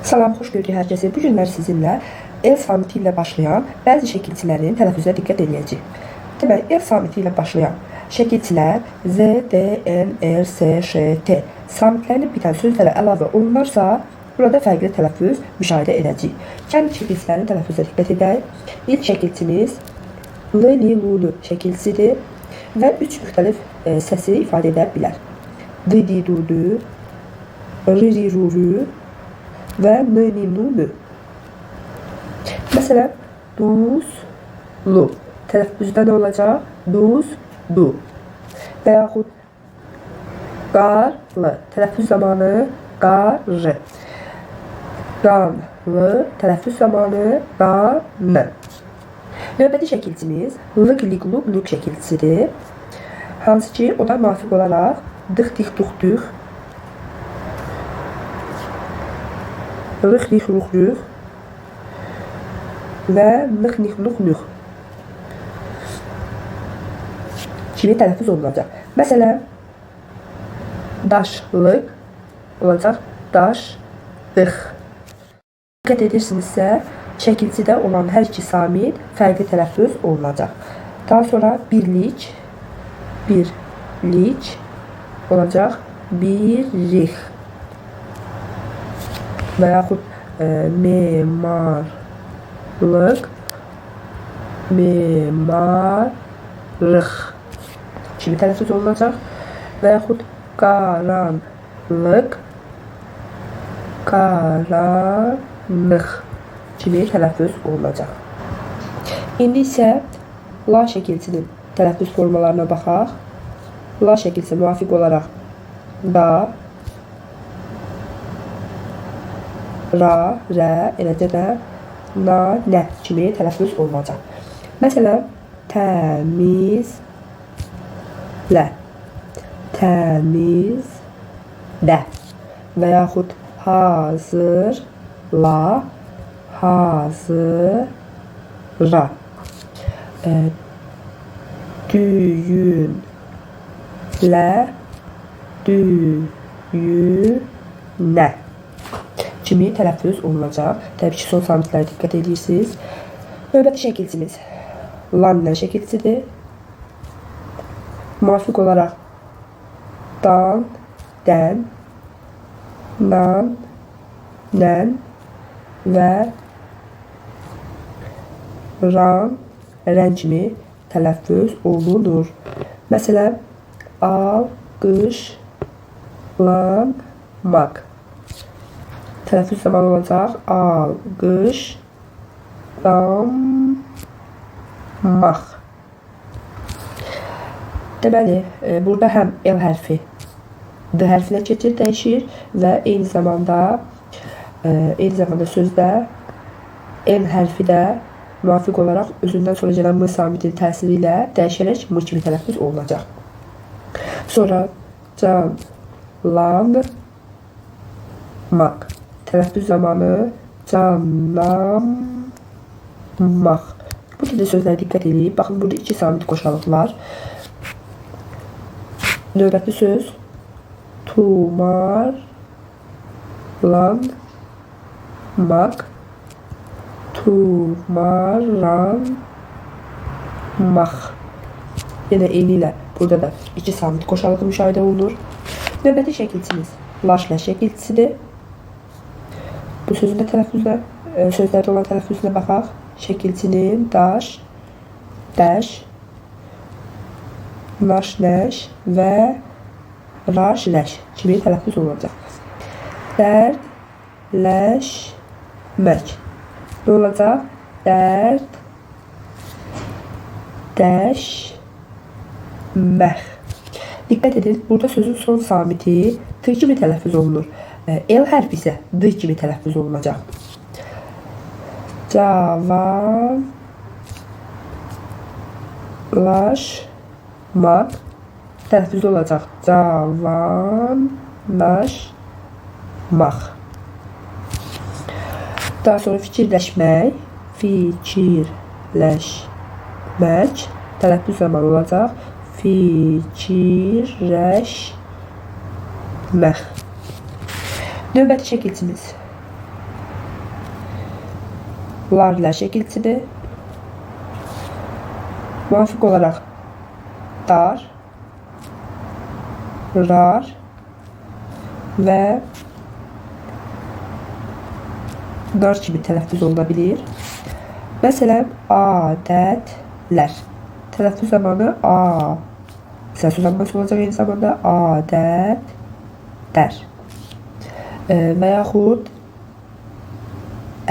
Salam, xoş gördük hər kəsi. Bu günlər sizinlə el samiti ilə başlayan bəzi şəkilçilərin tələffüzünə diqqət edəcəyik. Deməli, el samiti ilə başlayan şəkilçilər Z, D, N, R, S, Ş, T samitlərini bitən sözlərə əlavə olunarsa, burada fərqli tələffüz müşahidə edəcəyik. Gəlin şəkilçilərin tələffüzünə diqqət edək. İlk şəkilçimiz L, L, L, L şəkilçisidir və 3 müxtəlif səsi ifadə edə bilər. D, D, D, D, R, R, R, və nı. Məsələn, duzlu. Tələffüzdə nə olacaq? Duzlu. Və yaxud qarlı. Tələffüz zamanı qarı. Qanlı. Tələffüz zamanı qanı. Növbəti şəkilcimiz lıq şəkilcisidir. Hansı ki, o da müvafiq olaraq dıq, dix, dux, dux, rıx, lix, rux, rux və nıx, nix, nux, nux kimi tələffüz olunacaq. Məsələn, daşlıq olacaq daşlıq. Diqqət edirsinizsə, şəkilçidə olan hər iki samit fərqli tələffüz olunacaq. Daha sonra birlik olacaq birlik. Və yaxud memarlıq, memarlıq kimi tələffüz olunacaq. Və yaxud qaranlıq, qaranlıq kimi tələffüz olunacaq. İndi isə la şəkilçinin tələffüz formalarına baxaq. La şəkilçisi müvafiq olaraq da, ra, rə, eləcə də na, nə kimi tələffüz olunacaq. Məsələn, təmizlə, təmizlə və yaxud hazırla, hazıra, düyünlə, düyünə kimi tələffüz olunacaq. Təbii ki, son samitlərə diqqət edirsiniz. Növbəti şəkilçimiz lanlə şəkilçisidir. Müvafiq olaraq dan, dən, nan, nən və ran, rən kimi tələffüz olunur. Məsələn, alqışlanmaq. Tələffüz zamanı olacaq alqışlanmaq. Deməli, burada həm L hərfi D hərfinə keçir, dəyişir və eyni zamanda sözdə N hərfi də müvafiq olaraq özündən sonra gələn M samitinin təsiri ilə dəyişərək M kimi tələffüz olunacaq. Sonra canlanmaq. Tələffüz zamanı canlanmaq. Bu türlü sözlərə diqqət edin. Baxın, burada 2 samit qoşalıq var. Növbəti söz tumarlanmaq. Tumarlanmaq. Yenə eyni ilə burada da 2 samit qoşalığı müşahidə olunur. Növbəti şəkilçimiz laşlə şəkilçisidir. Bu sözün də tələffüzlə, sözlərdə olan tələffüzünə baxaq. Şəkilçinin daş, dəş, naş, nəş və raş, ləş kimi tələffüz olunacaq. Dərdləşmək. Nə olacaq? Dərd, dəşmək. Diqqət edin, burada sözün son samiti T kimi tələffüz olunur. L hərfi isə D kimi tələffüz olunacaq. Cavanlaşmaq tələffüz olacaq. Cavanlaşmaq. Daha sonra fikirləşmək tələffüz zamanı olacaq. Fikirləşmək. Növbəti şəkilçimiz larla şəkilçidir. Müvafiq olaraq dar, rar və nar kimi tələffüz oluna bilir. Məsələn, adətlər. Tələffüz zamanı a səs uzanması olacaq, eyni zamanda adətlər. Və yaxud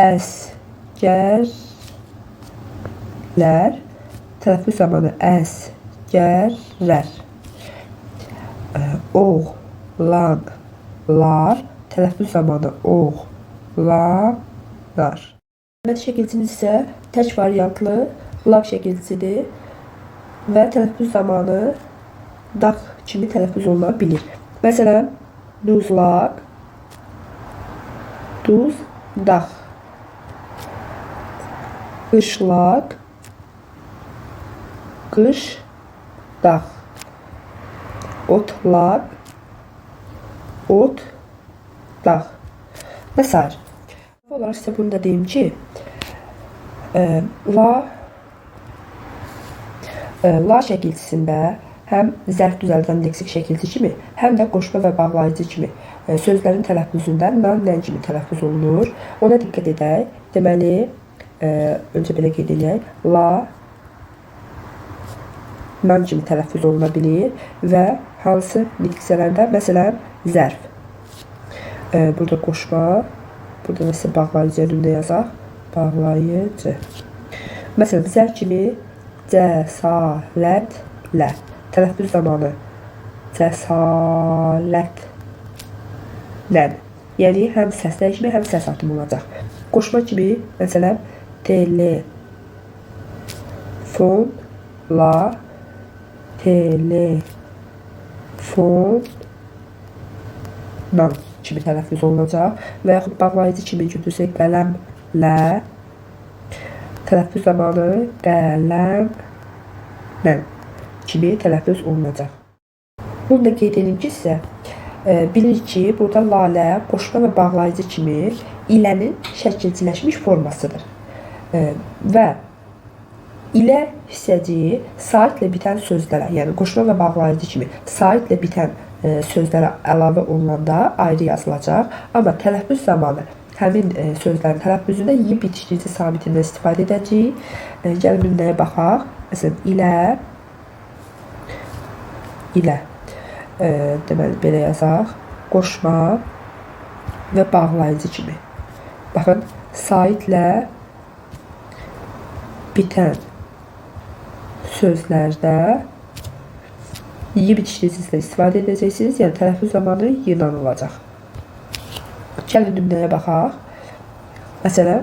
əsgərlər. Tələffüz zamanı əsgərlər. Oğlanlar. Tələffüz zamanı oğlanlar. Qiymət şəkilçimiz isə tək variantlı laq şəkilçisidir və tələffüz zamanı dağ kimi tələffüz oluna bilir. Məsələn, duzlaq, duz, dağ. Qışlaq, qış, dağ. Otlaq, ot, dağ. Və s. Olaraq sizə bunu da deyim ki, la şəkilçisində həm zərf düzəldən leksik şəkilçi kimi, həm də qoşma və bağlayıcı kimi sözlərin tələffüzündə nan kimi tələffüz olunur. Ona diqqət edək. Deməli, öncə belə qeyd edək. La nan kimi tələffüz oluna bilir və hansı diksiyələrdə, məsələn, zərf. Burada qoşma, burada da sizə bağlayıcı önündə yazaq. Bağlayıcı. Məsələn, zərf kimi cəsalətlə. Tələffüz zamanı cəsalətlə. Yəni, həm səs dəyişmə, həm səs artımı olacaq. Qoşma kimi, məsələn, telefonla, telefonla kimi tələffüz olunacaq. Və yaxud bağlayıcı kimi götürsək, qələmlə. Tələffüz zamanı qələmlə kimi tələffüz olunacaq. Bunu da qeyd edeyim ki, sizə bilir ki, burada lalə, qoşma və bağlayıcı kimi ilənin şəkilçiləşmiş formasıdır. Və ilə hissəciyi saitlə bitən sözlərə, yəni qoşma və bağlayıcı kimi saitlə bitən sözlərə əlavə olunanda ayrı yazılacaq. Amma tələffüz zamanı həmin sözlərin tələffüzündə y bitişdirici sabitindən istifadə edəcəyik. Gəlin nümunəyə baxaq. Məsələn, ilə deməli, belə yazaq. Qoşma və bağlayıcı kimi. Baxın, saitlə bitən sözlərdə y bitişdiricisindən istifadə edəcəksiniz. Yəni, tələffüz zamanı y ilə olacaq. Gəlin nümunəyə baxaq. Məsələn,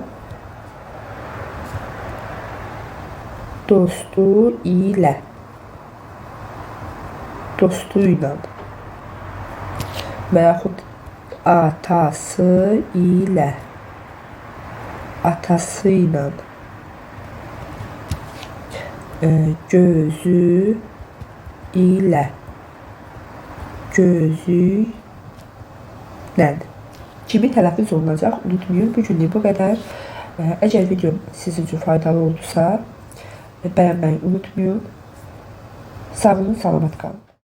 dostu ilə. Dostu ilə. Və yaxud atası ilə. Atası ilə. Gözü ilə. Gözü ilə kimi tələffüz olunacaq. Unutmayın, bu günlük bu qədər. Əgər videom sizin üçün faydalı oldusa, bəyənməyi unutmayın. Sağ olun, salamat qalın.